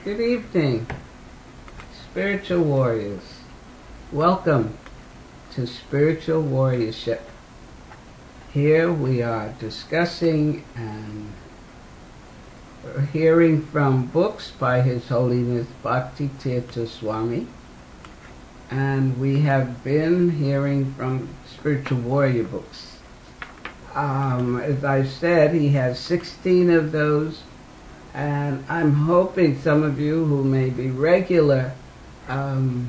Good evening, spiritual warriors. Welcome to Spiritual Warriorship. Here we are discussing and hearing from books by His Holiness Bhakti Tirtha Swami. And we have been hearing from spiritual warrior books. As I said, he has 16 of those. And I'm hoping some of you who may be regular attendees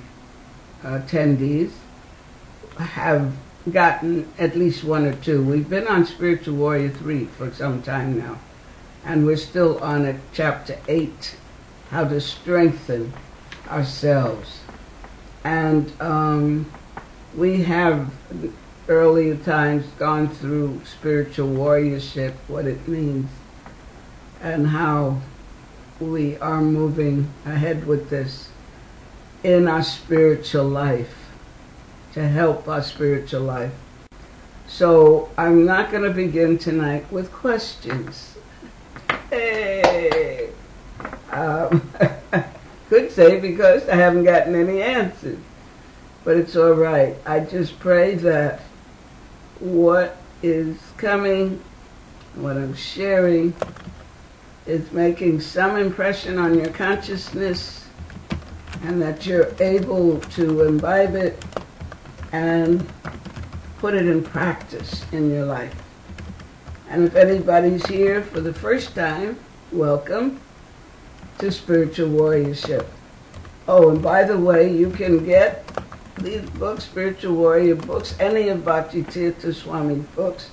have gotten at least one or two. We've been on Spiritual Warrior 3 for some time now. And we're still on at Chapter 8, how to strengthen ourselves. And we have earlier times gone through spiritual warriorship, what it means, and how we are moving ahead with this in our spiritual life, to help our spiritual life. So I'm not going to begin tonight with questions. Hey! Could say because I haven't gotten any answers. But it's all right. I just pray that what is coming, what I'm sharing, is making some impression on your consciousness, and that you're able to imbibe it and put it in practice in your life. And if anybody's here for the first time, welcome to Spiritual Warriorship. Oh, and by the way, you can get these books, Spiritual Warrior books, any of Bhakti Tirtha Swami's books,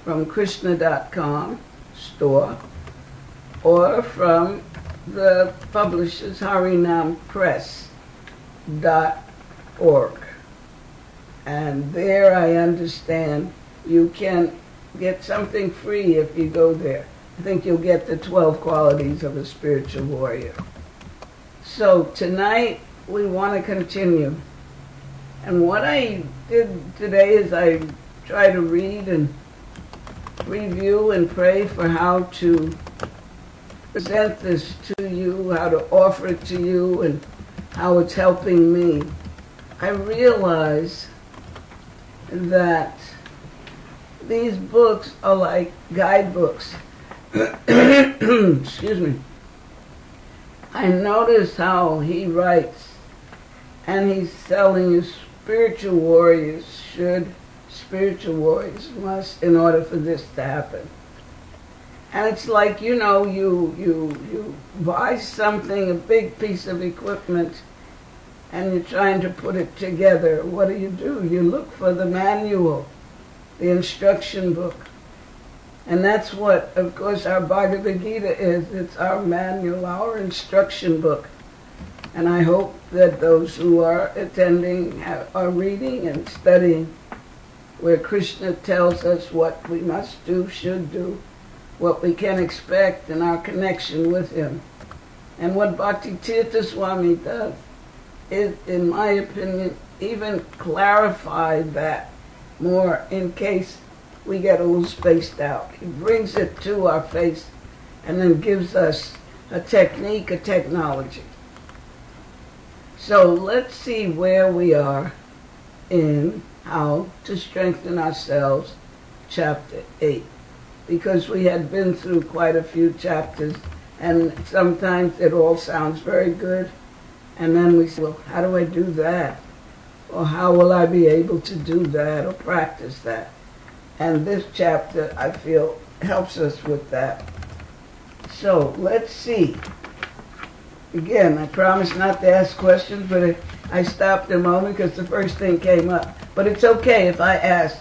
from Krishna.com store, or from the publishers harinampress.org. And there I understand you can get something free if you go there. I think you'll get the 12 qualities of a spiritual warrior. So tonight we want to continue. And what I did today is I try to read and review and pray for how to present this to you, how to offer it to you, and how it's helping me. I realize that these books are like guidebooks. Excuse me. I notice how he writes, and he's telling you spiritual warriors must, in order for this to happen. And it's like, you buy something, a big piece of equipment, and you're trying to put it together. What do? You look for the manual, the instruction book. And that's what, of course, our Bhagavad Gita is. It's our manual, our instruction book. And I hope that those who are attending are reading and studying, where Krishna tells us what we must do, should do, what we can expect in our connection with him. And what Bhakti Tirtha Swami does is, in my opinion, even clarify that more in case we get a little spaced out. He brings it to our face and then gives us a technique, a technology. So let's see where we are in how to strengthen ourselves, chapter 8. Because we had been through quite a few chapters, and sometimes it all sounds very good, and then we say, well, how do I do that? Or how will I be able to do that or practice that? And this chapter, I feel, helps us with that. So let's see. Again, I promise not to ask questions, but I stopped a moment because the first thing came up. But it's okay if I ask,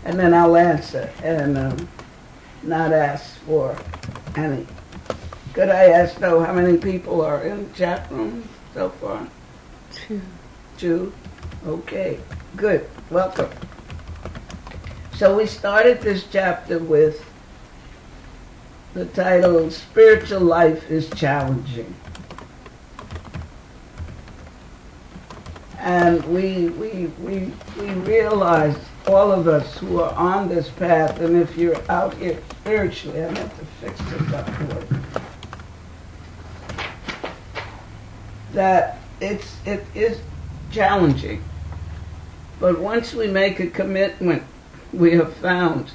and then I'll answer, and not ask for any. Could I ask, though, how many people are in the chat room so far? 2. 2? Okay, good. Welcome. So we started this chapter with the title, Spiritual Life is Challenging. And we realized, all of us who are on this path, and if you're out here spiritually, I meant to fix this up for you. that it is challenging. But once we make a commitment, we have found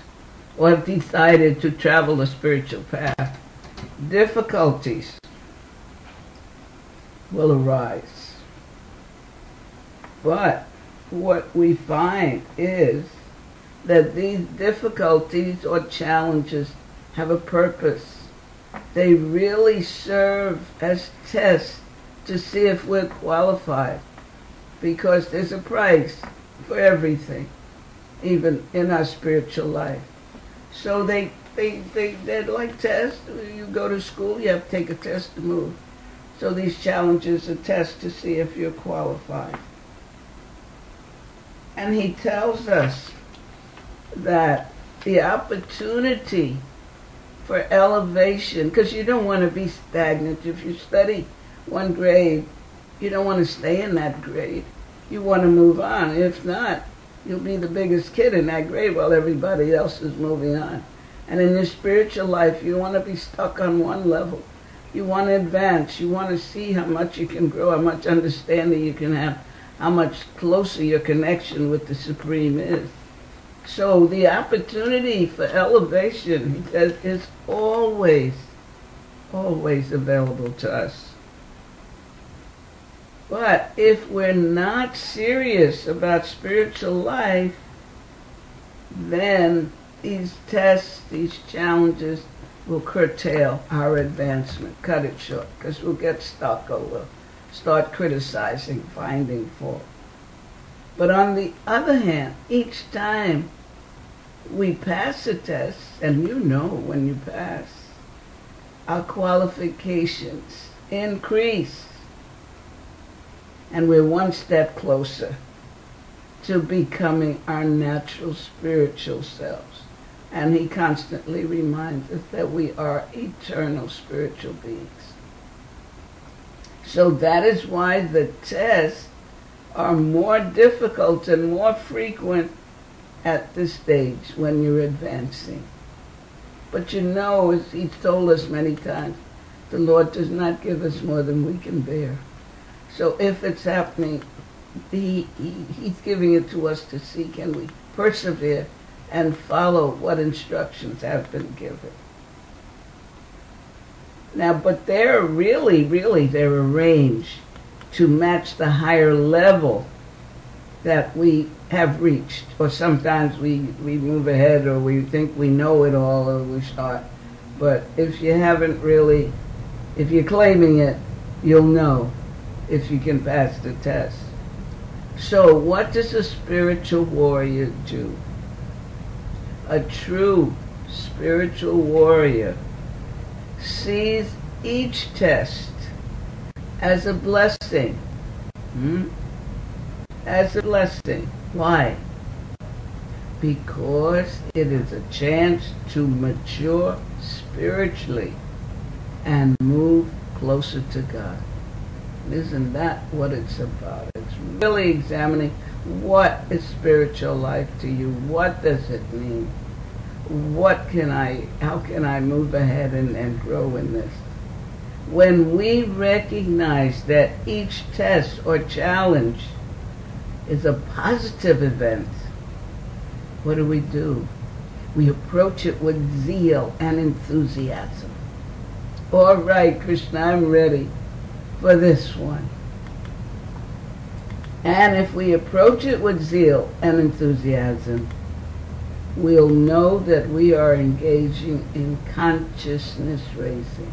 or have decided to travel the spiritual path, difficulties will arise. But what we find is that these difficulties or challenges have a purpose. They really serve as tests to see if we're qualified, because there's a price for everything, even in our spiritual life. So they're like tests. You go to school, you have to take a test to move. So these challenges are tests to see if you're qualified. And he tells us that the opportunity for elevation, because you don't want to be stagnant. If you study one grade, you don't want to stay in that grade. You want to move on. If not, you'll be the biggest kid in that grade while everybody else is moving on. And in your spiritual life, you want to be stuck on one level. You want to advance. You want to see how much you can grow, how much understanding you can have, how much closer your connection with the Supreme is. So the opportunity for elevation, he says, is always available to us. But if we're not serious about spiritual life, then these tests, these challenges will curtail our advancement, cut it short, because we'll get stuck or we'll start criticizing, finding fault. But on the other hand, each time we pass a test, and you know when you pass, our qualifications increase. And we're one step closer to becoming our natural spiritual selves. And he constantly reminds us that we are eternal spiritual beings. So that is why the tests are more difficult and more frequent at this stage when you're advancing. But you know, as he's told us many times, the Lord does not give us more than we can bear. So if it's happening, he's giving it to us to see, can we persevere and follow what instructions have been given. Now, but they're arranged to match the higher level that we have reached. Or sometimes we move ahead, or we think we know it all, or we start. But if you haven't really, if you're claiming it, you'll know if you can pass the test. So what does a spiritual warrior do? A true spiritual warrior sees each test as a blessing. As a blessing. Why? Because it is a chance to mature spiritually and move closer to God. Isn't that what it's about? It's really examining what is spiritual life to you? What does it mean? How can I move ahead and grow in this? When we recognize that each test or challenge is a positive event, what do? We approach it with zeal and enthusiasm. All right, Krishna, I'm ready for this one. And if we approach it with zeal and enthusiasm, we'll know that we are engaging in consciousness raising.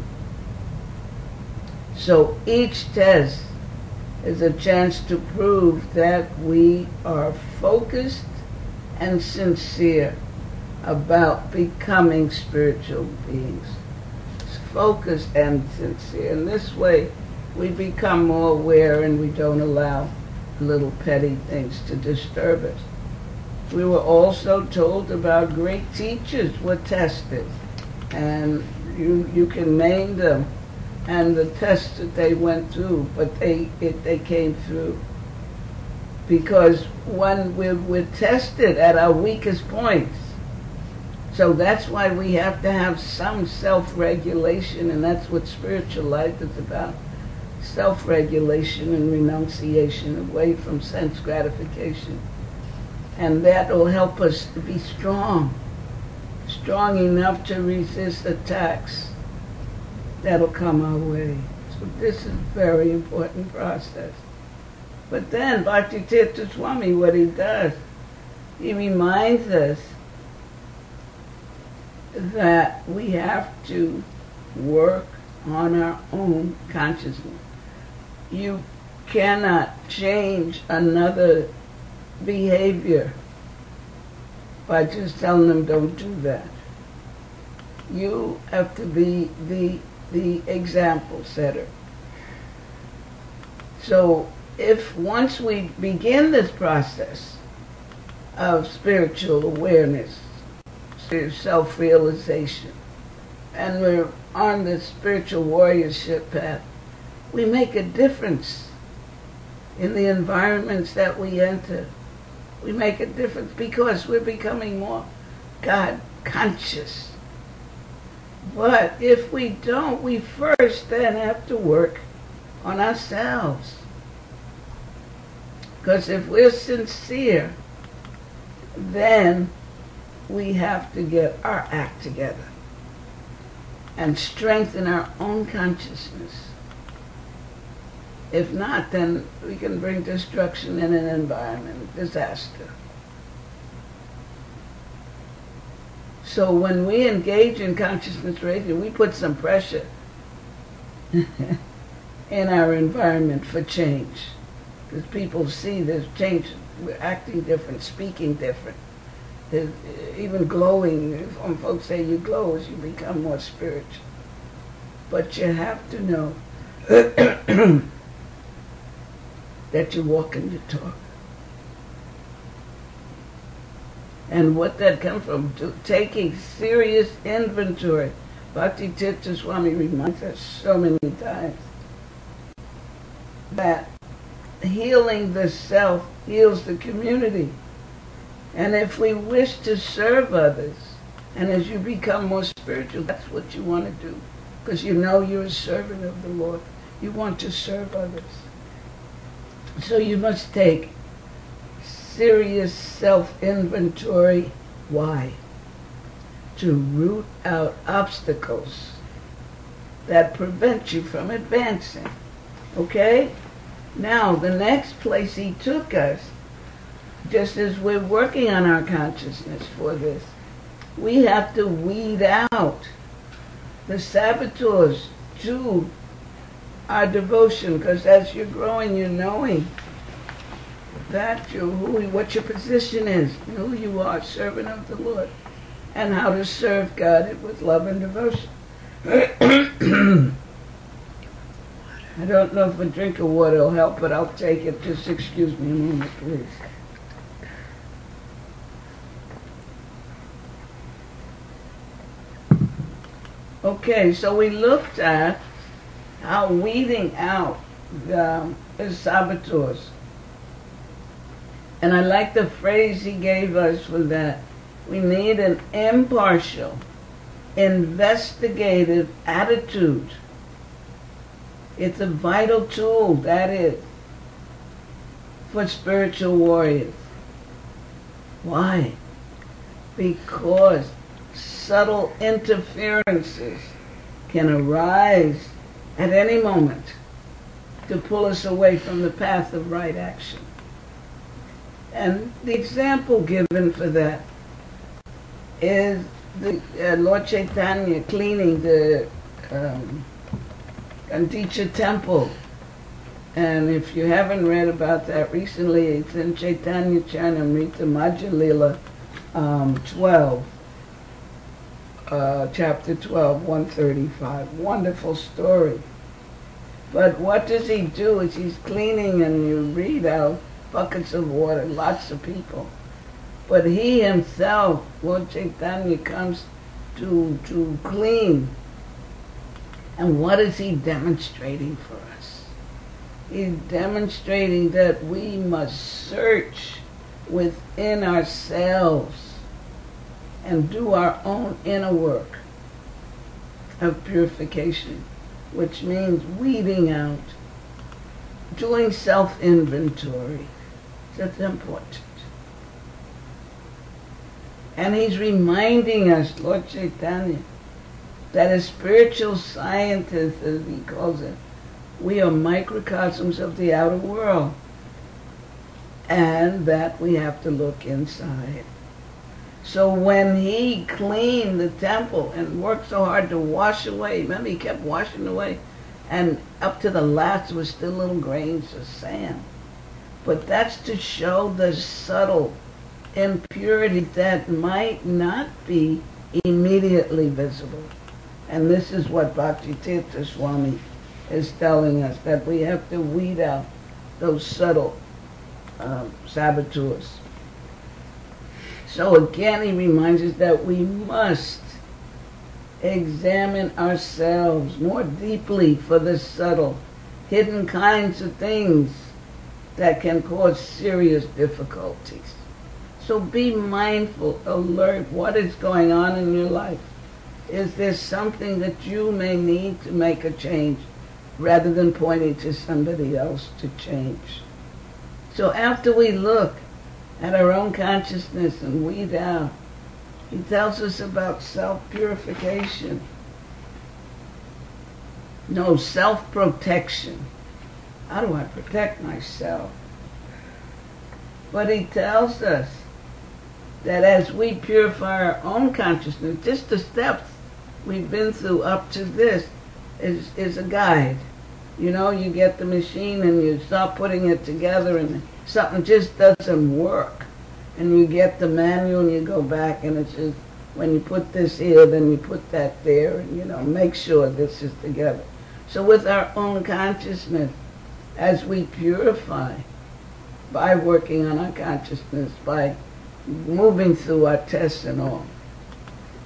So each test is a chance to prove that we are focused and sincere about becoming spiritual beings. Focused and sincere. In this way, we become more aware and we don't allow little petty things to disturb us. We were also told about great teachers were tested, and you can name them and the tests that they went through, but they came through. Because when we're tested at our weakest points, so that's why we have to have some self-regulation, and that's what spiritual life is about. self-regulation and renunciation, away from sense gratification. And that will help us to be strong enough to resist attacks that'll come our way. So this is a very important process. But then Bhaktitirtha Swami, what he does, he reminds us that we have to work on our own consciousness. You cannot change another behavior by just telling them don't do that. You have to be the example setter. So if once we begin this process of spiritual awareness, self-realization, and we're on the spiritual warriorship path, we make a difference in the environments that we enter. We make a difference because we're becoming more God conscious. But if we don't, we first then have to work on ourselves. Because if we're sincere, then we have to get our act together and strengthen our own consciousness. If not, then we can bring destruction in an environment, disaster. So when we engage in consciousness raising, we put some pressure in our environment for change. Because people see there's change. We're acting different, speaking different. There's even glowing. When folks say you glow as you become more spiritual. But you have to know that you walk and you talk. And what that comes from, taking serious inventory. Bhaktitirtha Swami reminds us so many times that healing the self heals the community. And if we wish to serve others, and as you become more spiritual, that's what you want to do. Because you know you're a servant of the Lord. You want to serve others. So you must take serious self-inventory. Why? To root out obstacles that prevent you from advancing. Okay? Now, the next place he took us, just as we're working on our consciousness for this, we have to weed out the saboteurs to our devotion, because as you're growing, you're knowing that what your position is, who you are, servant of the Lord, and how to serve God with love and devotion. I don't know if a drink of water will help, but I'll take it. Just excuse me a moment, please. Okay, so we looked at how weeding out the saboteurs. And I like the phrase he gave us for that. We need an impartial, investigative attitude. It's a vital tool, that is, for spiritual warriors. Why? Because subtle interferences can arise at any moment to pull us away from the path of right action. And the example given for that is the Lord Chaitanya cleaning the Gandicha temple. And if you haven't read about that recently, it's in Chaitanya Charitamrita Madhya Lila 12. Chapter 12, 135. Wonderful story. But what does he do is he's cleaning, and you read out buckets of water, lots of people. But he himself, Lord Chaitanya, comes to clean. And what is he demonstrating for us? He's demonstrating that we must search within ourselves and do our own inner work of purification, which means weeding out doing self-inventory. That's important. And he's reminding us, Lord Chaitanya, that as spiritual scientists, as he calls it, we are microcosms of the outer world. And that we have to look inside. So when he cleaned the temple and worked so hard to wash away, remember he kept washing away, and up to the last was still little grains of sand. But that's to show the subtle impurities that might not be immediately visible. And this is what Bhaktitirtha Swami is telling us, that we have to weed out those subtle saboteurs. So again, he reminds us that we must examine ourselves more deeply for the subtle, hidden kinds of things that can cause serious difficulties. So be mindful, alert, what is going on in your life. Is there something that you may need to make a change rather than pointing to somebody else to change? So after we look at our own consciousness and weed out, he tells us about self-purification. No, self-protection. How do I protect myself? But he tells us that as we purify our own consciousness, just the steps we've been through up to this is a guide. You know, you get the machine and you start putting it together and something just doesn't work. And you get the manual and you go back and it says, when you put this here, then you put that there, and you know, make sure this is together. So with our own consciousness, as we purify, by working on our consciousness, by moving through our tests and all,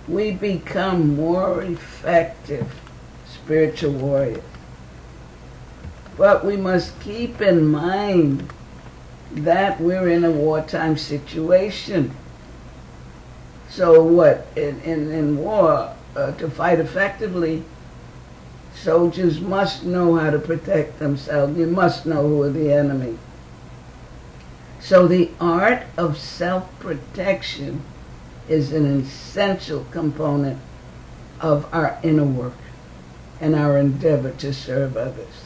we become more effective spiritual warriors. But we must keep in mind that we're in a wartime situation. So what? In war, to fight effectively, soldiers must know how to protect themselves. You must know who are the enemy. So the art of self-protection is an essential component of our inner work and our endeavor to serve others.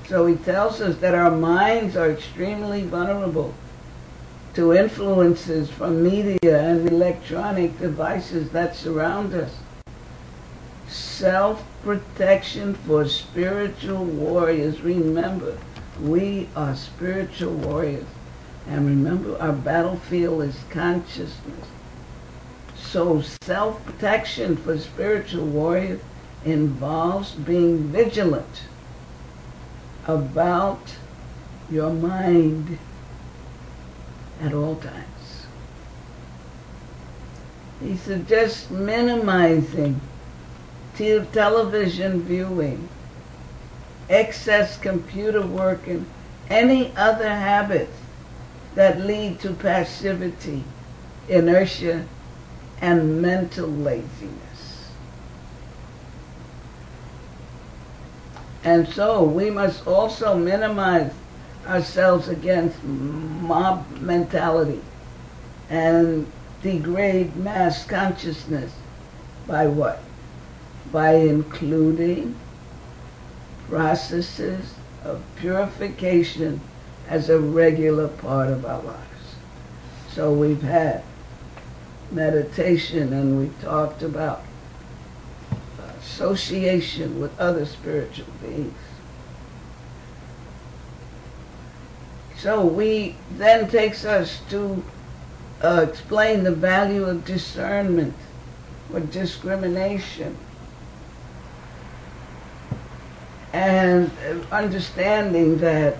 So he tells us that our minds are extremely vulnerable to influences from media and electronic devices that surround us. Self-protection for spiritual warriors. Remember, we are spiritual warriors. And remember, our battlefield is consciousness. So self-protection for spiritual warriors involves being vigilant about your mind at all times. He suggests minimizing television viewing, excess computer work, and any other habits that lead to passivity, inertia, and mental laziness. And so we must also minimize ourselves against mob mentality and degrade mass consciousness by what? By including processes of purification as a regular part of our lives. So we've had meditation and we've talked about association with other spiritual beings. So we then takes us to explain the value of discernment or discrimination and understanding that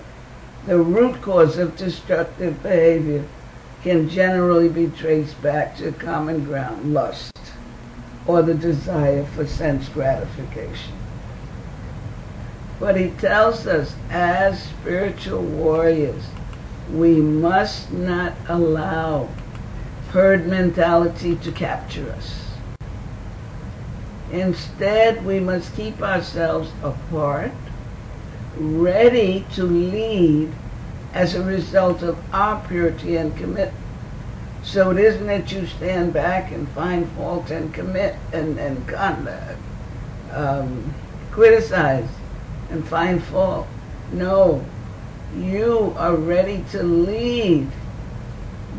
the root cause of destructive behavior can generally be traced back to common ground, lust, or the desire for sense gratification. But he tells us, as spiritual warriors, we must not allow herd mentality to capture us. Instead, we must keep ourselves apart ready to lead as a result of our purity and commitment. So it isn't that you stand back and find fault and commit and criticize and find fault. No, you are ready to lead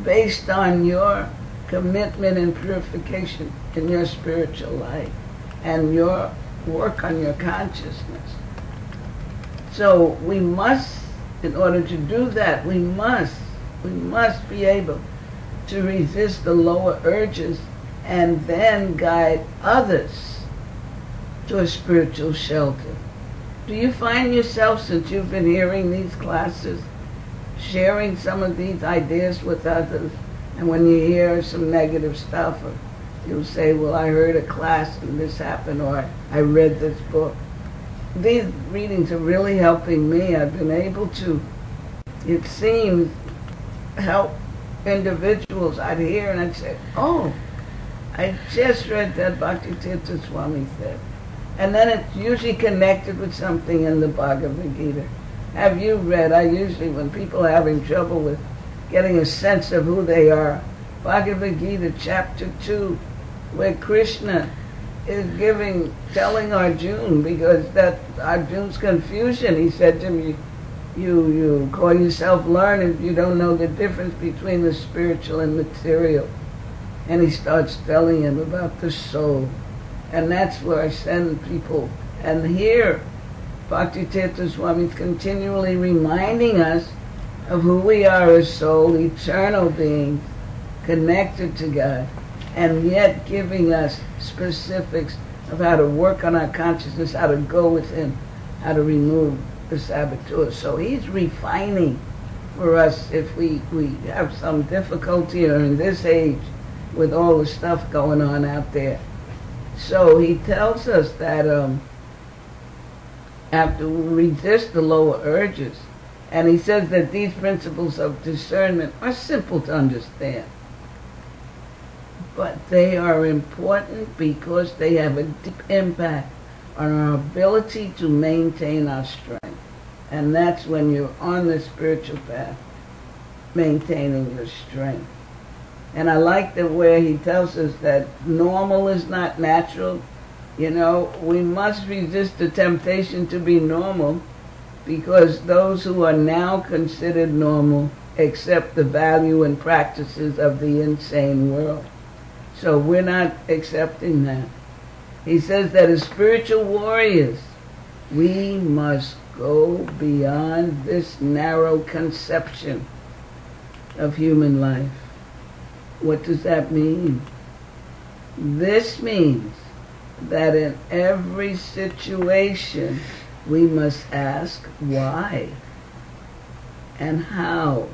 based on your commitment and purification in your spiritual life and your work on your consciousness. So we must, in order to do that, we must be able to resist the lower urges and then guide others to a spiritual shelter. Do you find yourself, since you've been hearing these classes, sharing some of these ideas with others? And when you hear some negative stuff, you'll say, well, I heard a class and this happened, or I read this book. These readings are really helping me. I've been able to, it seems, help individuals. I'd hear and I'd say, oh, I just read that Bhaktitirtha Swami said. And then it's usually connected with something in the Bhagavad Gita. Have you read, I usually, when people are having trouble with getting a sense of who they are, Bhagavad Gita chapter 2, where Krishna is telling Arjuna, because that Arjuna's confusion, he said to him, you call yourself learned, you don't know the difference between the spiritual and material. And he starts telling him about the soul. And that's where I send people. And here, Bhaktitirtha Swami is continually reminding us of who we are as soul, eternal beings, connected to God, and yet giving us specifics of how to work on our consciousness, how to go within, how to remove the saboteurs. So he's refining for us if we have some difficulty, or in this age with all the stuff going on out there. So he tells us that after we resist the lower urges, and he says that these principles of discernment are simple to understand, but they are important because they have a deep impact on our ability to maintain our strength. And that's when you're on the spiritual path, maintaining your strength. And I like the way he tells us that normal is not natural. You know, we must resist the temptation to be normal, because those who are now considered normal accept the value and practices of the insane world. So we're not accepting that. He says that as spiritual warriors, we must go beyond this narrow conception of human life. What does that mean? This means that in every situation we must ask why and how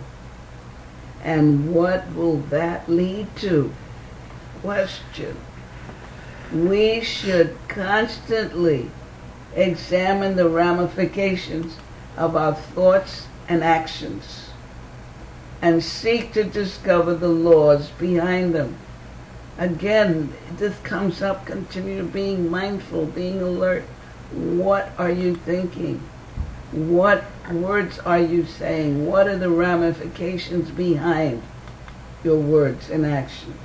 and what will that lead to. Question. We should constantly examine the ramifications of our thoughts and actions and seek to discover the laws behind them. Again, this comes up, continue being mindful, being alert. What are you thinking? What words are you saying? What are the ramifications behind your words and actions?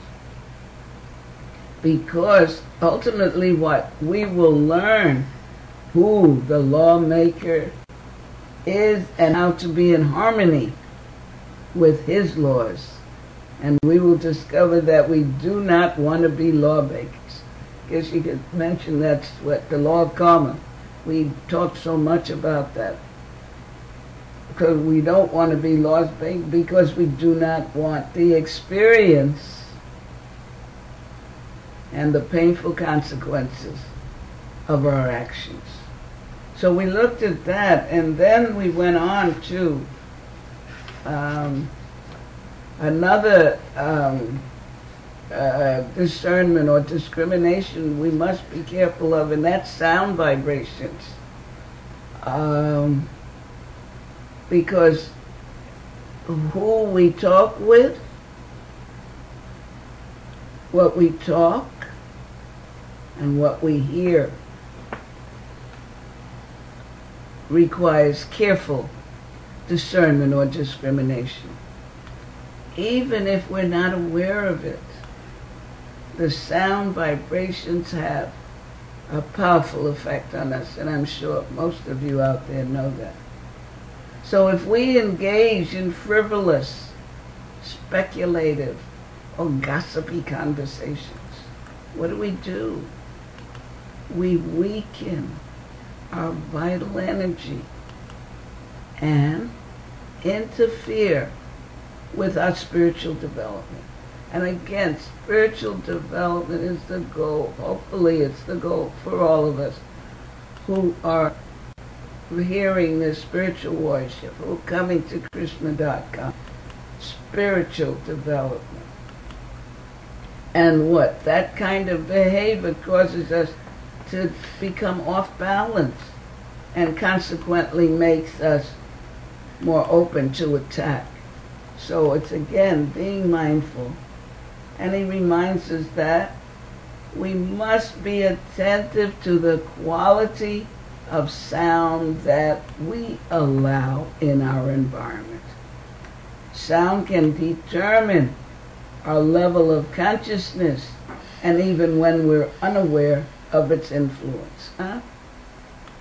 Because ultimately what we will learn who the lawmaker is and how to be in harmony with his laws. And we will discover that we do not want to be lawmakers. I guess you could mention that's what the law of karma. We talk so much about that. Because we don't want to be lawmakers, because we do not want the experience and the painful consequences of our actions. So we looked at that, and then we went on to another discernment or discrimination we must be careful of, and that's sound vibrations. Because who we talk with, what we talk, and what we hear requires careful discernment or discrimination. Even if we're not aware of it, the sound vibrations have a powerful effect on us, and I'm sure most of you out there know that. So if we engage in frivolous, speculative, or gossipy conversations, what do? We weaken our vital energy and interfere with our spiritual development. And again, spiritual development is the goal. Hopefully it's the goal for all of us who are hearing this spiritual worship, who are coming to Krishna.com. Spiritual development. And what? That kind of behavior causes us to become off balance and consequently makes us more open to attack. So it's again being mindful. And he reminds us that we must be attentive to the quality of sound that we allow in our environment. Sound can determine our level of consciousness, and even when we're unaware of its influence.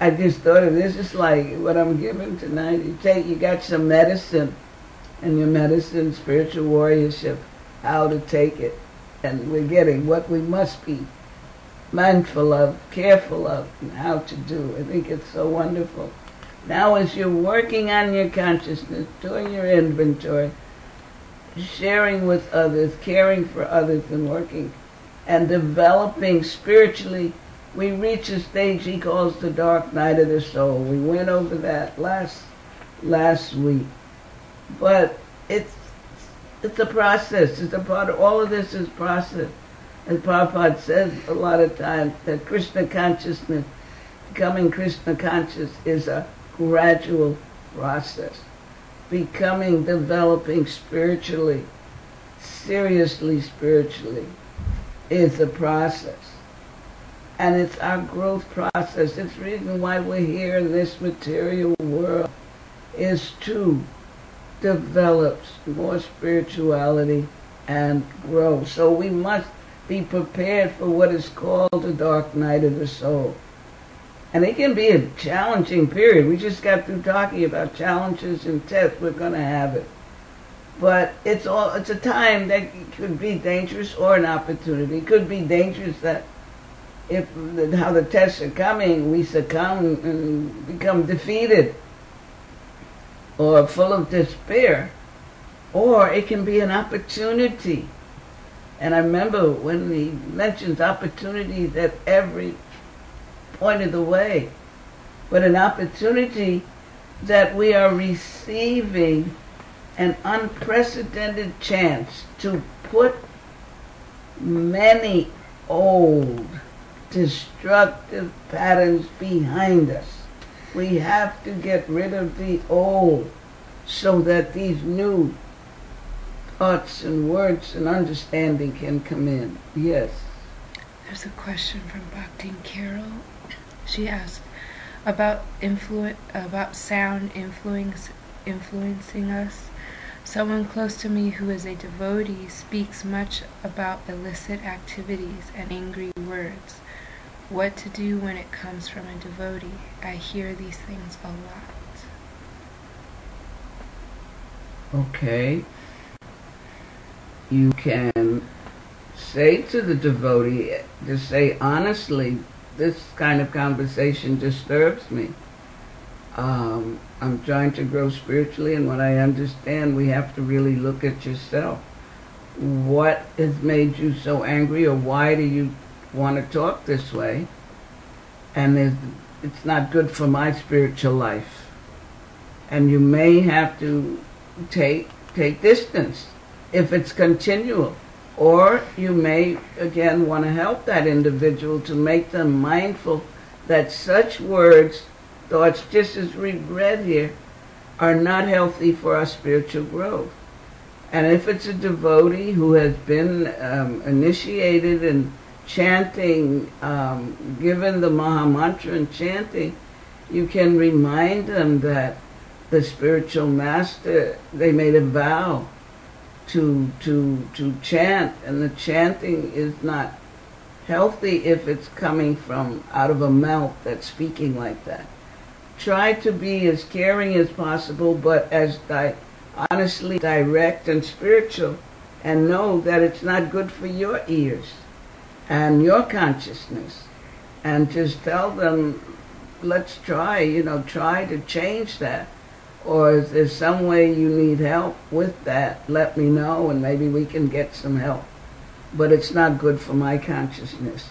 I just thought of this, it's like what I'm giving tonight. You got some medicine, and your medicine, spiritual warriorship, how to take it. And we're getting what we must be mindful of, careful of, and how to do. I think it's so wonderful. Now as you're working on your consciousness, doing your inventory, sharing with others, caring for others, and working and developing spiritually, we reach a stage he calls the dark night of the soul. We went over that last week. But it's a process. It's a part of all of this is process. As Prabhupada says a lot of times, that Krishna consciousness, becoming Krishna conscious, is a gradual process. Developing spiritually, seriously spiritually, is a process. And it's our growth process. It's the reason why we're here in this material world, is to develop more spirituality and grow. So we must be prepared for what is called the dark night of the soul. And it can be a challenging period. We just got through talking about challenges and tests. We're going to have it. But it's a time that could be dangerous or an opportunity. It could be dangerous that how the tests are coming, we succumb and become defeated or full of despair. Or it can be an opportunity. And I remember when he mentions opportunities at every point of the way, but an opportunity that we are receiving an unprecedented chance to put many old destructive patterns behind us. We have to get rid of the old so that these new thoughts and words and understanding can come in. Yes. There's a question from Bhakti Carol. She asked about sound influencing us. Someone close to me who is a devotee speaks much about illicit activities and angry words. What to do when it comes from a devotee? I hear these things a lot. Okay. You can say to the devotee, to say honestly, this kind of conversation disturbs me. I'm trying to grow spiritually, and what I understand, we have to really look at yourself. What has made you so angry, or why do you want to talk this way? And it's not good for my spiritual life. And you may have to take distance if it's continual. Or you may, again, want to help that individual to make them mindful that such words, thoughts, just as we've read here, are not healthy for our spiritual growth. And if it's a devotee who has been initiated in chanting, given the Maha Mantra and chanting, You can remind them that the spiritual master, they made a vow to chant, and the chanting is not healthy if it's coming from out of a mouth that's speaking like that. Try to be as caring as possible, but as honestly direct and spiritual, and know that it's not good for your ears and your consciousness. And just tell them, let's try, try to change that. Or if there's some way you need help with that, let me know and maybe we can get some help. But it's not good for my consciousness,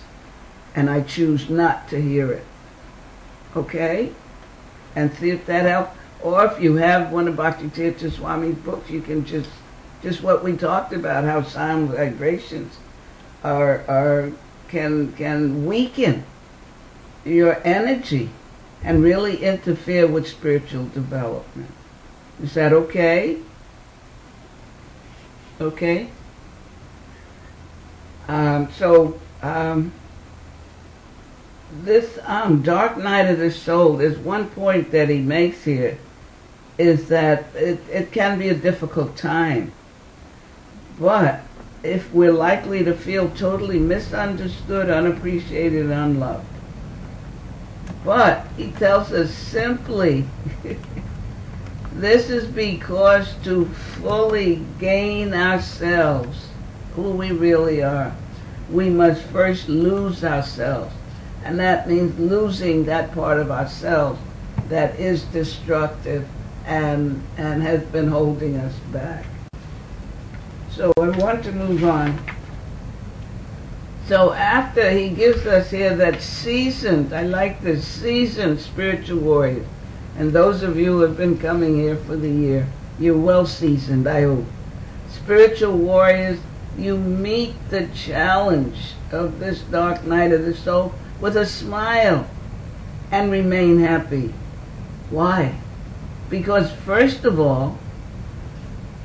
and I choose not to hear it. Okay? And see if that helps. Or if you have one of Bhakti Tirtha Swami's books, you can just what we talked about, how sound vibrations can weaken your energy and really interfere with spiritual development. Is that okay? Okay? This dark night of the soul, there's one point that he makes here, is that it can be a difficult time. But if we're likely to feel totally misunderstood, unappreciated, unloved. But he tells us simply, this is because to fully gain ourselves, who we really are, we must first lose ourselves. And that means losing that part of ourselves that is destructive and has been holding us back. So I want to move on. So after he gives us here that seasoned, I like this, seasoned spiritual warrior. And those of you who have been coming here for the year, you're well seasoned, I hope. Spiritual warriors, you meet the challenge of this dark night of the soul with a smile and remain happy. Why? Because first of all,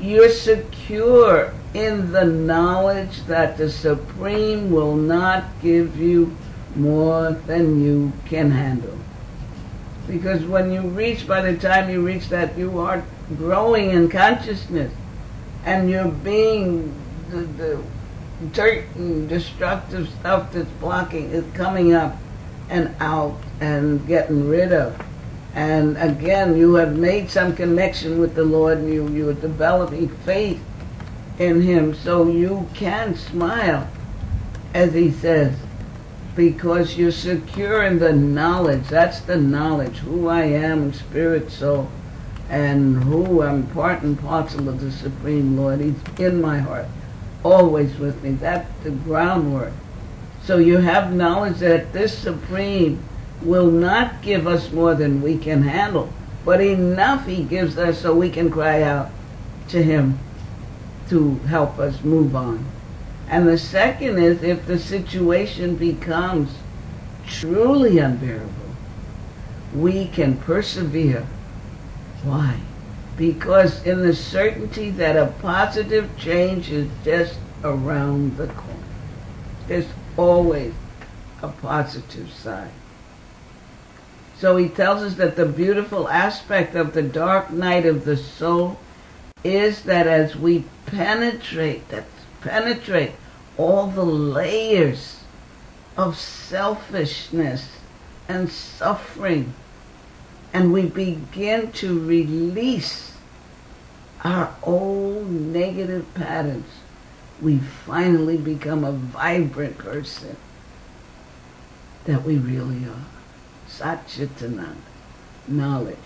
you're secure in the knowledge that the Supreme will not give you more than you can handle. Because when you reach, by the time you reach that, you are growing in consciousness, and you're being the dirt and destructive stuff that's blocking is coming up and out and getting rid of. And again, you have made some connection with the Lord, and you are developing faith in Him, so you can smile, as He says, because you're secure in the knowledge. That's the knowledge, who I am in spirit, soul, and who I'm part and parcel of the Supreme Lord. He's in my heart, always with me. That's the groundwork. So you have knowledge that this Supreme will not give us more than we can handle, but enough He gives us so we can cry out to Him to help us move on. And the second is, if the situation becomes truly unbearable, we can persevere. Why? Because in the certainty that a positive change is just around the corner. There's always a positive side. So he tells us that the beautiful aspect of the dark night of the soul is that as we penetrate all the layers of selfishness and suffering, and we begin to release our old negative patterns, we finally become a vibrant person that we really are. Satchitananda, knowledge,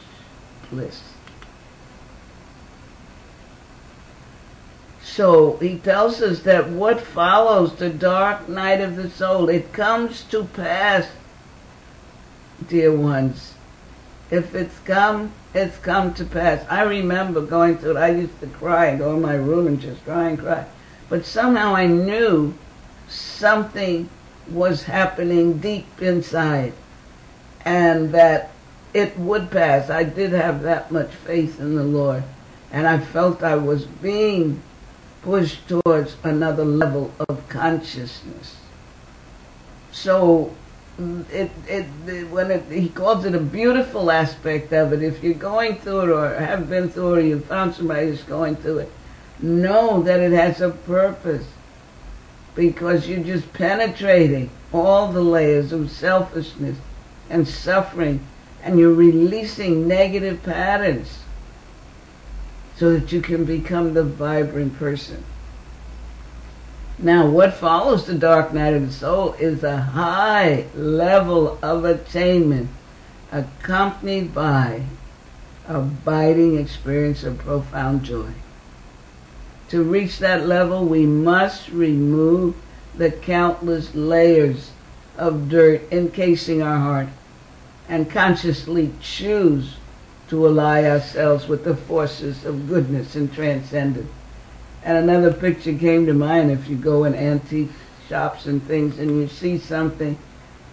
bliss. So he tells us that what follows the dark night of the soul, it comes to pass, dear ones. If it's come to pass. I remember going through it. I used to cry and go in my room and just cry and cry. But somehow I knew something was happening deep inside, and that it would pass. I did have that much faith in the Lord, and I felt I was being pushed towards another level of consciousness. So he calls it a beautiful aspect of it. If you're going through it or have been through it or you found somebody who's going through it, know that it has a purpose, because you're just penetrating all the layers of selfishness and suffering, and you're releasing negative patterns so that you can become the vibrant person. Now, what follows the dark night of the soul is a high level of attainment accompanied by abiding experience of profound joy. To reach that level, we must remove the countless layers of dirt encasing our heart and consciously choose to ally ourselves with the forces of goodness and transcendence. And another picture came to mind. If you go in antique shops and things and you see something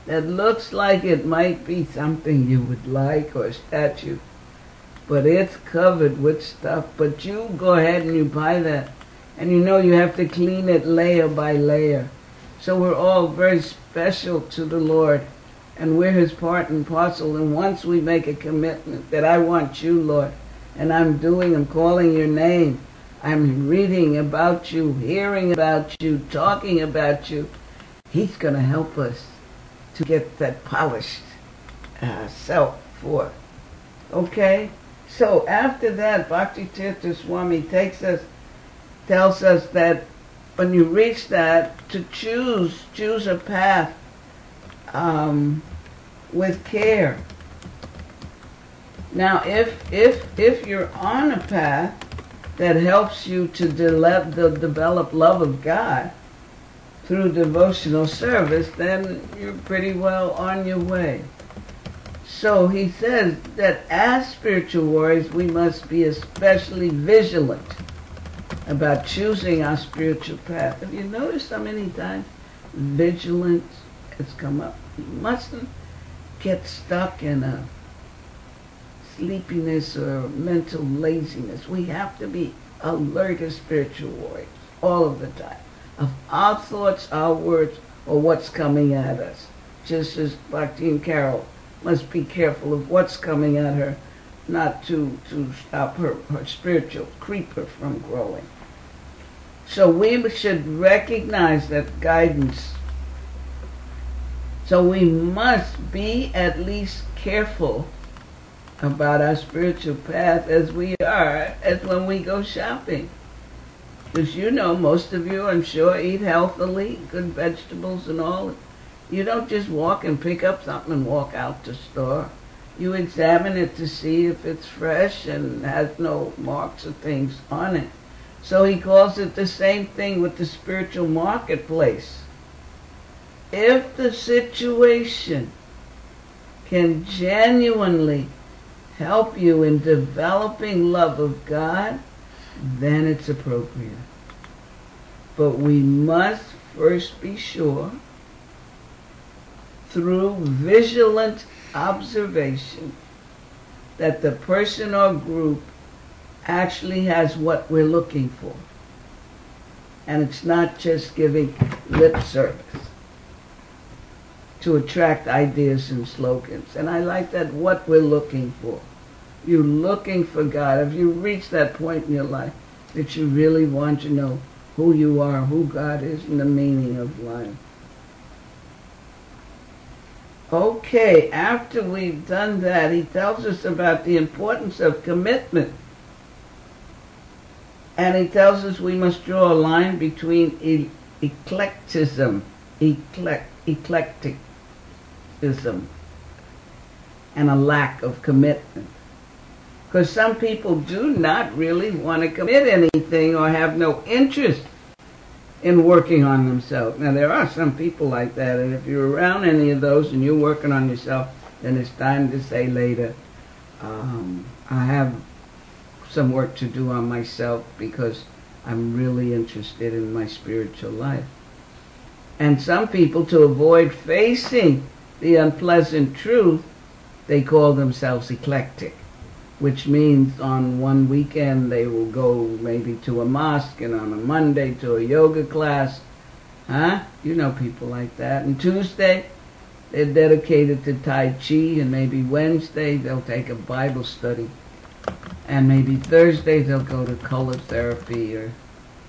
that looks like it might be something you would like, or a statue, but it's covered with stuff, but you go ahead and you buy that, and you know you have to clean it layer by layer. So we're all very special to the Lord, and we're his part and parcel. And once we make a commitment that I want you, Lord, and I'm calling your name, I'm reading about you, hearing about you, talking about you, he's going to help us to get that polished self forth. Okay? So after that, Bhakti Tirtha Swami tells us that when you reach that, to choose a path with care. Now, if you're on a path that helps you to develop love of God through devotional service, then you're pretty well on your way. So he says that as spiritual warriors, we must be especially vigilant about choosing our spiritual path. Have you noticed how many times vigilance has come up? You mustn't get stuck in a sleepiness or mental laziness. We have to be alert as spiritual warriors all of the time, of our thoughts, our words, or what's coming at us. Just as Bhakti Carol must be careful of what's coming at her, not to stop her spiritual creeper from growing. So we should recognize that guidance. So we must be at least careful about our spiritual path as we are as when we go shopping. Because you know, most of you, I'm sure, eat healthily, good vegetables and all. You don't just walk and pick up something and walk out the store. You examine it to see if it's fresh and has no marks or things on it. So he calls it the same thing with the spiritual marketplace. If the situation can genuinely help you in developing love of God, then it's appropriate. But we must first be sure, through vigilant observation, that the person or group actually has what we're looking for. And it's not just giving lip service to attract ideas and slogans. And I like that, what we're looking for. You're looking for God. Have you reached that point in your life that you really want to know who you are, who God is, and the meaning of life? Okay, after we've done that, he tells us about the importance of commitment. And he tells us we must draw a line between eclecticism, and a lack of commitment. Because some people do not really want to commit anything or have no interest in working on themselves. Now, there are some people like that, and if you're around any of those and you're working on yourself, then it's time to say later, I have some work to do on myself because I'm really interested in my spiritual life. And some people, to avoid facing the unpleasant truth, they call themselves eclectic, which means on one weekend they will go maybe to a mosque, and on a Monday to a yoga class. You know people like that. And Tuesday they're dedicated to Tai Chi, and maybe Wednesday they'll take a Bible study, and maybe Thursday they'll go to color therapy or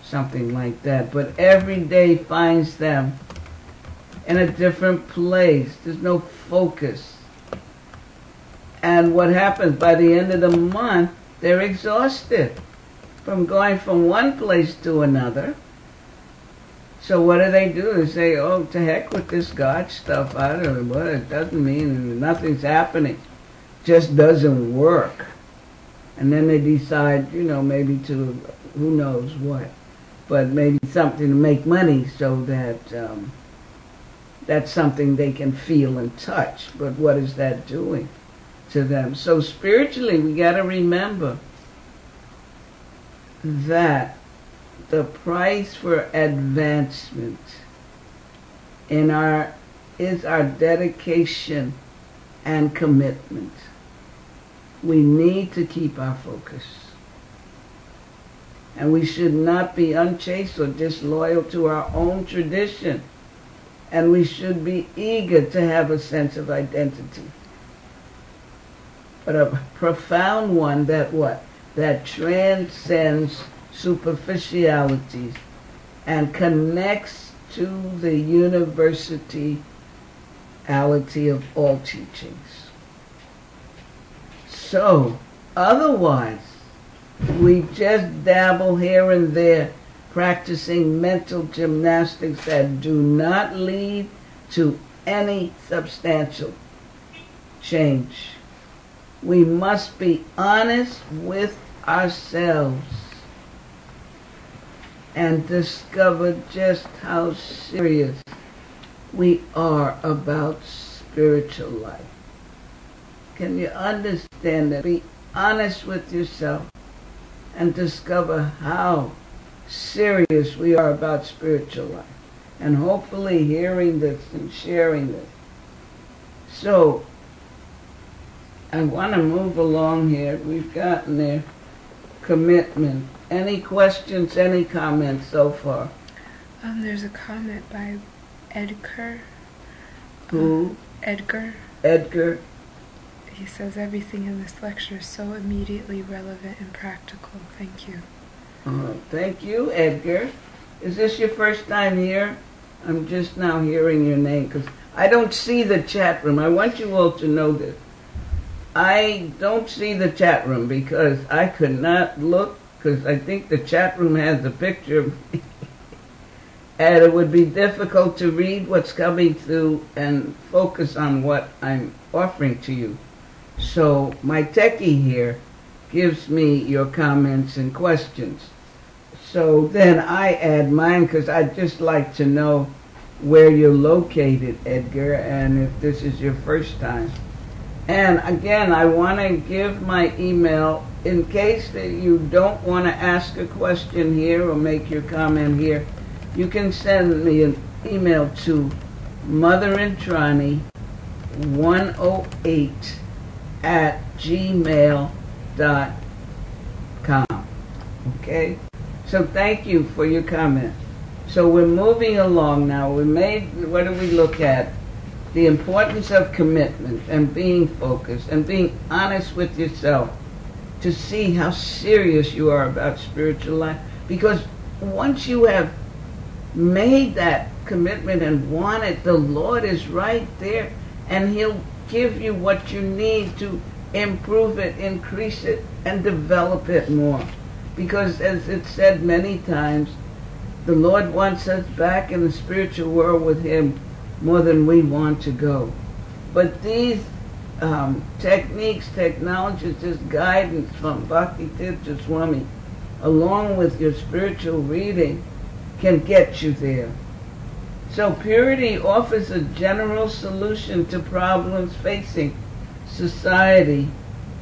something like that. But every day finds them in a different place. There's no focus. And what happens by the end of the month, they're exhausted from going from one place to another. So what do? They say, oh, to heck with this God stuff. I don't know what it doesn't mean. Nothing's happening. Just doesn't work. And then they decide, maybe to, who knows what. But maybe something to make money so that that's something they can feel and touch. But what is that doing to them? So spiritually, we got to remember that the price for advancement is our dedication and commitment. We need to keep our focus. And we should not be unchaste or disloyal to our own tradition. And we should be eager to have a sense of identity. But a profound one that transcends superficialities and connects to the universality of all teachings. So, otherwise, we just dabble here and there, practicing mental gymnastics that do not lead to any substantial change. We must be honest with ourselves and discover just how serious we are about spiritual life. Can you understand that? Be honest with yourself and discover how serious we are about spiritual life. And hopefully hearing this and sharing this. So, I want to move along here. We've gotten there. Commitment. Any questions, any comments so far? There's a comment by Edgar. Who? Edgar. Edgar. He says everything in this lecture is so immediately relevant and practical. Thank you. Thank you, Edgar. Is this your first time here? I'm just now hearing your name because I don't see the chat room. I want you all to know this. I don't see the chat room because I could not look, because I think the chat room has a picture of me. And it would be difficult to read what's coming through and focus on what I'm offering to you. So my techie here gives me your comments and questions. So then I add mine because I'd just like to know where you're located, Edgar, and if this is your first time. And again, I want to give my email in case that you don't want to ask a question here or make your comment here. You can send me an email to motherintrani108@gmail.com. Okay? So thank you for your comment. So we're moving along now. What do we look at? The importance of commitment and being focused and being honest with yourself to see how serious you are about spiritual life. Because once you have made that commitment and want it, the Lord is right there and He'll give you what you need to improve it, increase it, and develop it more. Because as it's said many times, the Lord wants us back in the spiritual world with Him more than we want to go. But these techniques, technologies, this guidance from Bhakti Tirtha Swami, along with your spiritual reading, can get you there. So purity offers a general solution to problems facing society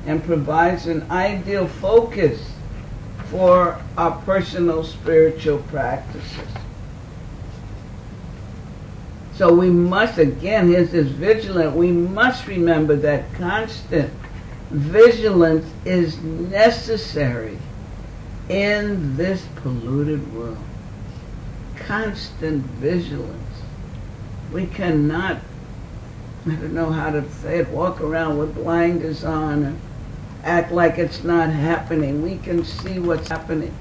and provides an ideal focus for our personal spiritual practices. So we must, again, here's this vigilant, we must remember that constant vigilance is necessary in this polluted world. Constant vigilance. We cannot I don't know how to say it, walk around with blinders on and act like it's not happening. We can see what's happening.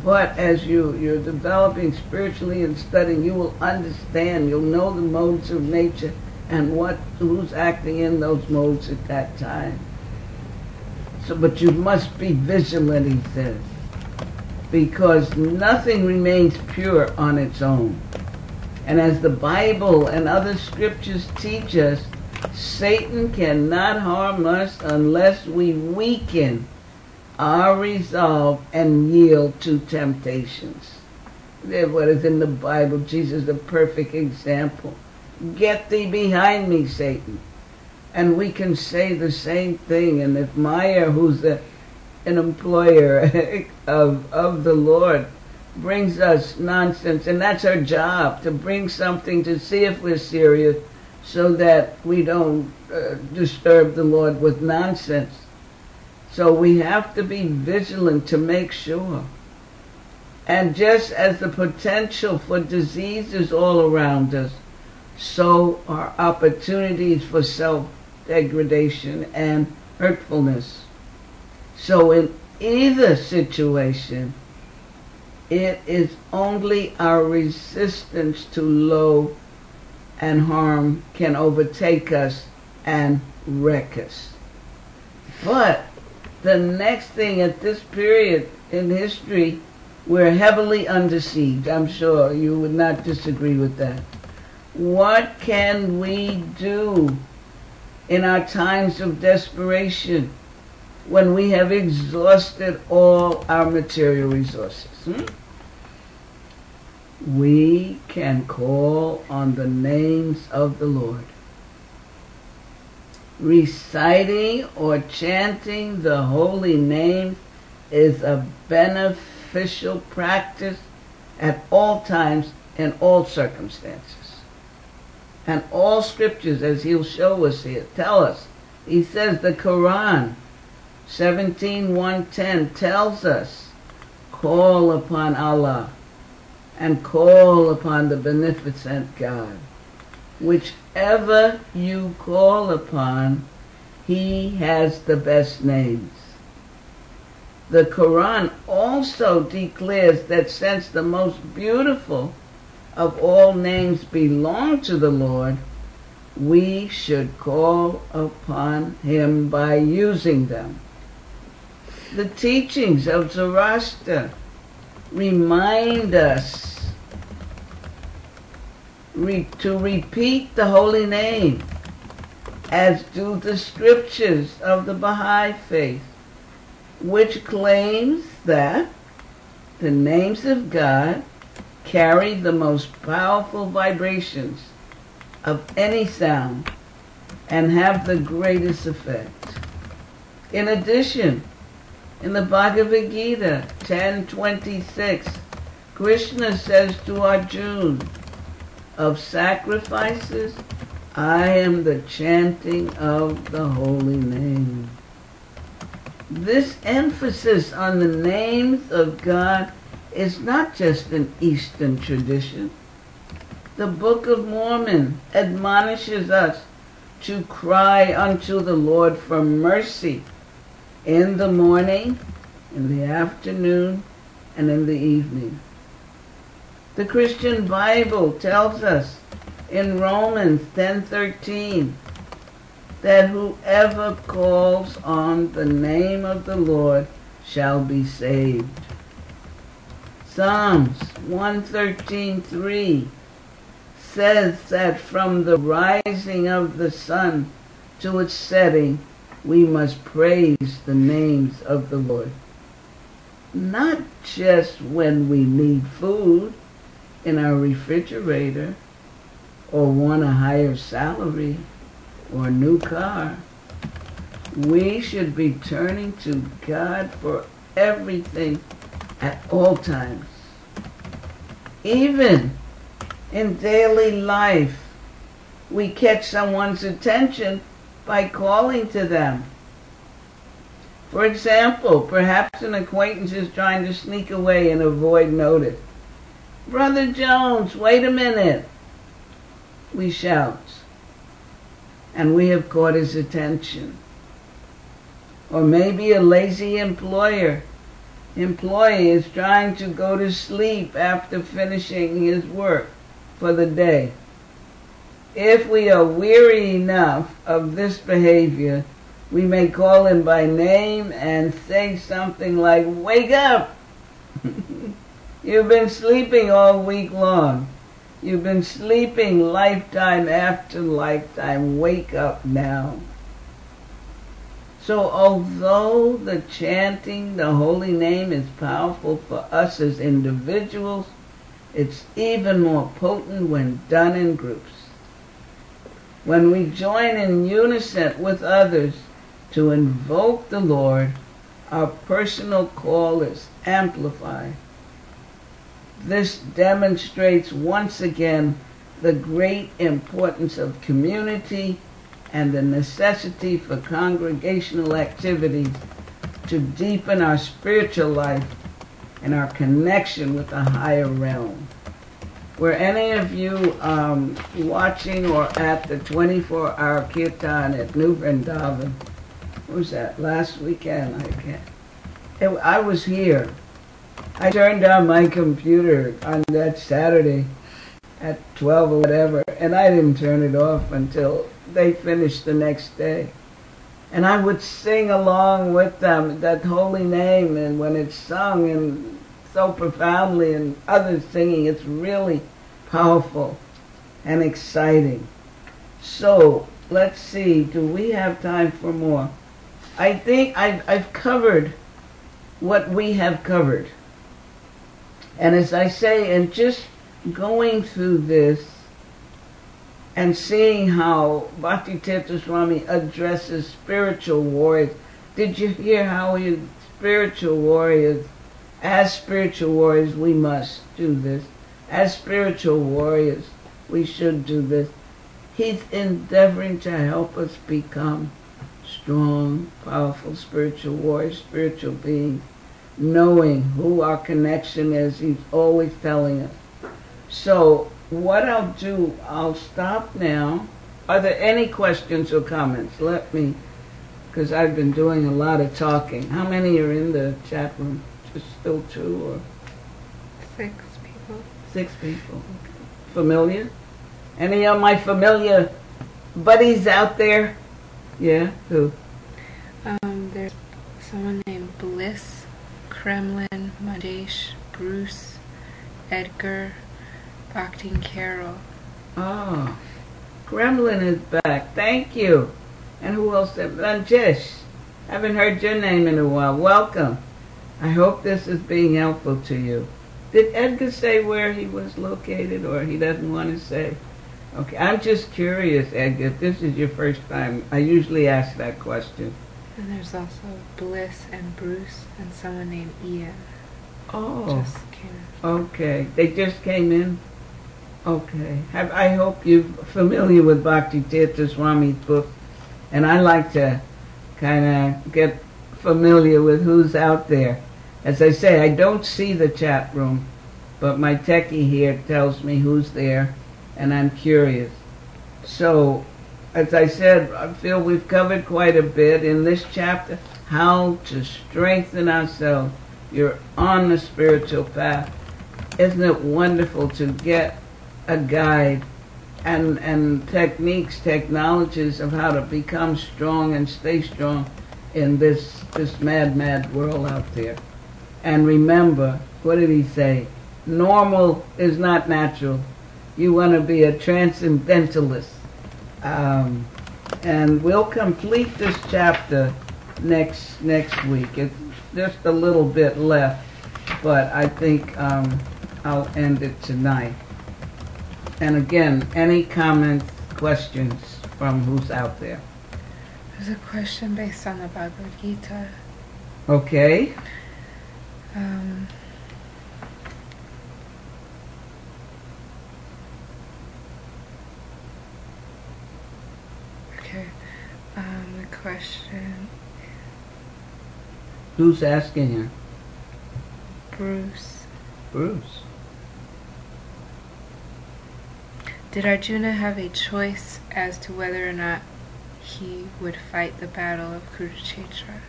But as you're developing spiritually and studying, you will understand, you'll know the modes of nature and who's acting in those modes at that time. So, but you must be vigilant, he says, because nothing remains pure on its own. And as the Bible and other scriptures teach us, Satan cannot harm us unless we weaken our resolve and yield to temptations. What is in the Bible, Jesus is the perfect example. Get thee behind me, Satan. And we can say the same thing. And if Maya, who's an employer of the Lord, brings us nonsense, and that's her job, to bring something to see if we're serious so that we don't disturb the Lord with nonsense. So we have to be vigilant to make sure. And just as the potential for disease is all around us, so are opportunities for self-degradation and hurtfulness. So in either situation, it is only our resistance to low and harm can overtake us and wreck us. But the next thing at this period in history, we're heavily under siege. I'm sure you would not disagree with that. What can we do in our times of desperation when we have exhausted all our material resources? We can call on the names of the Lord. Reciting or chanting the holy names is a beneficial practice at all times in all circumstances. And all scriptures, as he'll show us here, tell us. He says the Quran, 17:110, tells us, call upon Allah and call upon the beneficent God. Whichever you call upon, he has the best names. The Quran also declares that since the most beautiful of all names belong to the Lord, we should call upon him by using them. The teachings of Zoroaster remind us to repeat the holy name, as do the scriptures of the Baha'i faith, which claims that the names of God carry the most powerful vibrations of any sound and have the greatest effect. In addition, in the Bhagavad Gita 10:26, Krishna says to Arjuna, of sacrifices, I am the chanting of the holy name. This emphasis on the names of God is not just an Eastern tradition. The Book of Mormon admonishes us to cry unto the Lord for mercy in the morning, in the afternoon, and in the evening. The Christian Bible tells us in Romans 10:13 that whoever calls on the name of the Lord shall be saved. Psalms 113:3 says that from the rising of the sun to its setting, we must praise the names of the Lord. Not just when we need food in our refrigerator, or want a higher salary, or a new car. We should be turning to God for everything at all times. Even in daily life, we catch someone's attention by calling to them. For example, perhaps an acquaintance is trying to sneak away and avoid notice. Brother Jones, wait a minute, we shout. and we have caught his attention. Or maybe a lazy employee is trying to go to sleep after finishing his work for the day. If we are weary enough of this behavior, we may call him by name and say something like, "Wake up! You've been sleeping all week long. You've been sleeping lifetime after lifetime. Wake up now." So although the chanting the holy name is powerful for us as individuals, it's even more potent when done in groups. When we join in unison with others to invoke the Lord, our personal call is amplified. This demonstrates once again the great importance of community and the necessity for congregational activities to deepen our spiritual life and our connection with the higher realm. Were any of you watching or at the 24-hour kirtan at New Vrindavan? What was that, last weekend? I was here. I turned on my computer on that Saturday at 12 or whatever, and I didn't turn it off until they finished the next day. And I would sing along with them that holy name, and when it's sung and so profoundly and others singing, it's really powerful and exciting. So let's see, do we have time for more? I think I've covered what we have covered. And as I say, and just going through this and seeing how Bhakti-tirtha Swami addresses spiritual warriors. Did you hear how he, spiritual warriors, as spiritual warriors we must do this. As spiritual warriors we should do this. He's endeavoring to help us become strong, powerful spiritual warriors, spiritual beings, knowing who our connection is. He's always telling us. So what I'll do, I'll stop now. Are there any questions or comments? Let me, because I've been doing a lot of talking. How many are in the chat room? Just still 2 or? 6 people. 6 people. Familiar? Any of my familiar buddies out there? Yeah, who? There's someone named Bliss, Kremlin, Madesh, Bruce, Edgar, Bhakti Carol. Oh, Kremlin is back. Thank you. And who else? Rajesh. Haven't heard your name in a while. Welcome. I hope this is being helpful to you. Did Edgar say where he was located, or he doesn't want to say? Okay, I'm just curious, Edgar, if this is your first time. I usually ask that question. And there's also Bliss and Bruce and someone named Ian. Oh, Just came in. okay. They just came in? Okay. I hope you're familiar with Bhakti-tirtha Swami's book. And I like to kind of get familiar with who's out there. As I say, I don't see the chat room, but my techie here tells me who's there, and I'm curious. So, as I said, I feel we've covered quite a bit in this chapter, how to strengthen ourselves. You're on the spiritual path. Isn't it wonderful to get a guide and techniques, technologies of how to become strong and stay strong in this mad world out there. And remember, what did he say? Normal is not natural. You want to be a transcendentalist. And we'll complete this chapter next week. It's just a little bit left, but I think I'll end it tonight. And again, any comments, questions from who's out there? There's a question based on the Bhagavad Gita. Okay. Okay. The question. Who's asking her? Bruce. Bruce. Did Arjuna have a choice as to whether or not he would fight the battle of Kurukshetra?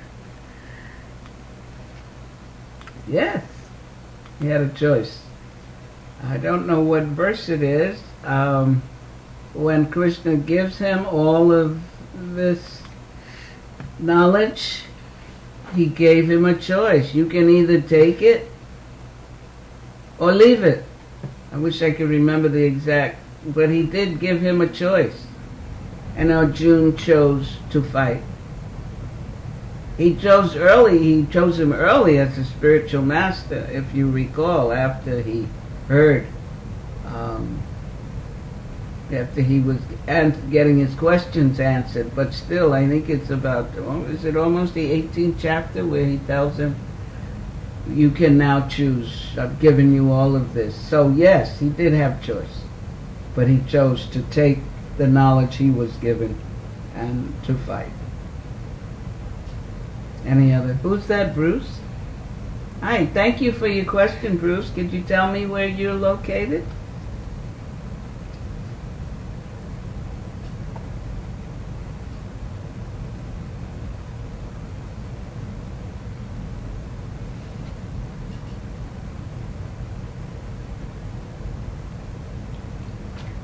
Yes, he had a choice. I don't know what verse it is. When Krishna gives him all of this knowledge, he gave him a choice. You can either take it or leave it. I wish I could remember the exact, but he did give him a choice. And Arjuna chose to fight. He chose him early as a spiritual master, if you recall, after he heard, after he was getting his questions answered. But still, I think it's about, is it almost the 18th chapter where he tells him, you can now choose, I've given you all of this. So yes, he did have choice, but he chose to take the knowledge he was given and to fight. Any other? Who's that, Bruce? Hi, thank you for your question, Bruce. Could you tell me where you're located?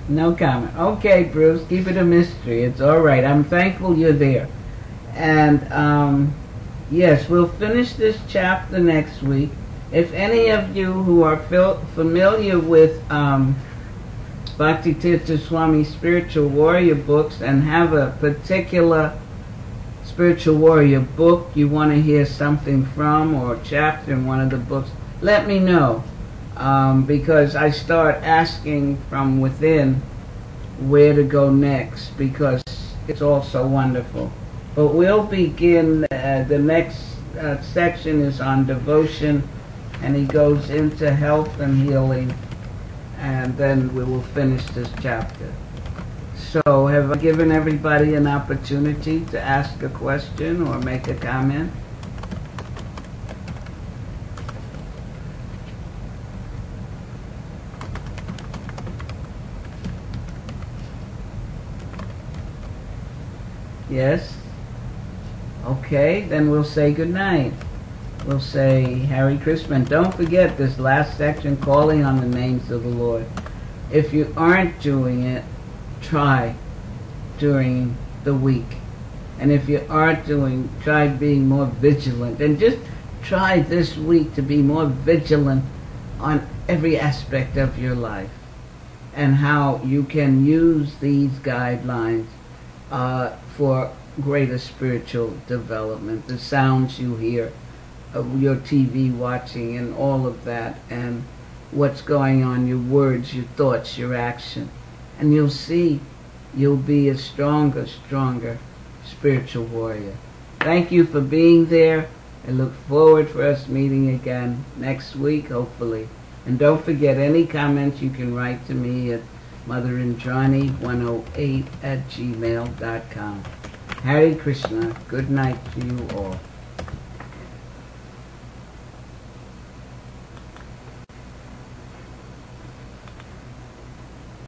No comment. Okay, Bruce, keep it a mystery. It's all right. I'm thankful you're there. And yes, we'll finish this chapter next week. If any of you who are familiar with Bhakti Tirtha Swami Spiritual Warrior books and have a particular Spiritual Warrior book you want to hear something from, or a chapter in one of the books, let me know. Because I start asking from within where to go next, because it's all so wonderful. But we'll begin, the next section is on devotion, and he goes into health and healing, and then we will finish this chapter. So have I given everybody an opportunity to ask a question or make a comment? Yes? Okay, then we'll say good night. We'll say Hare Krishna. And don't forget this last section, calling on the names of the Lord. If you aren't doing it, try during the week. And if you are try being more vigilant. And just try this week to be more vigilant on every aspect of your life, and how you can use these guidelines for greater spiritual development. The sounds you hear, your TV watching, and all of that, and what's going on, your words, your thoughts, your action. And you'll see you'll be a stronger spiritual warrior. Thank you for being there. I look forward for us meeting again next week, hopefully. And don't forget, any comments you can write to me at motherindrani108@gmail.com. Hare Krishna. Good night to you all.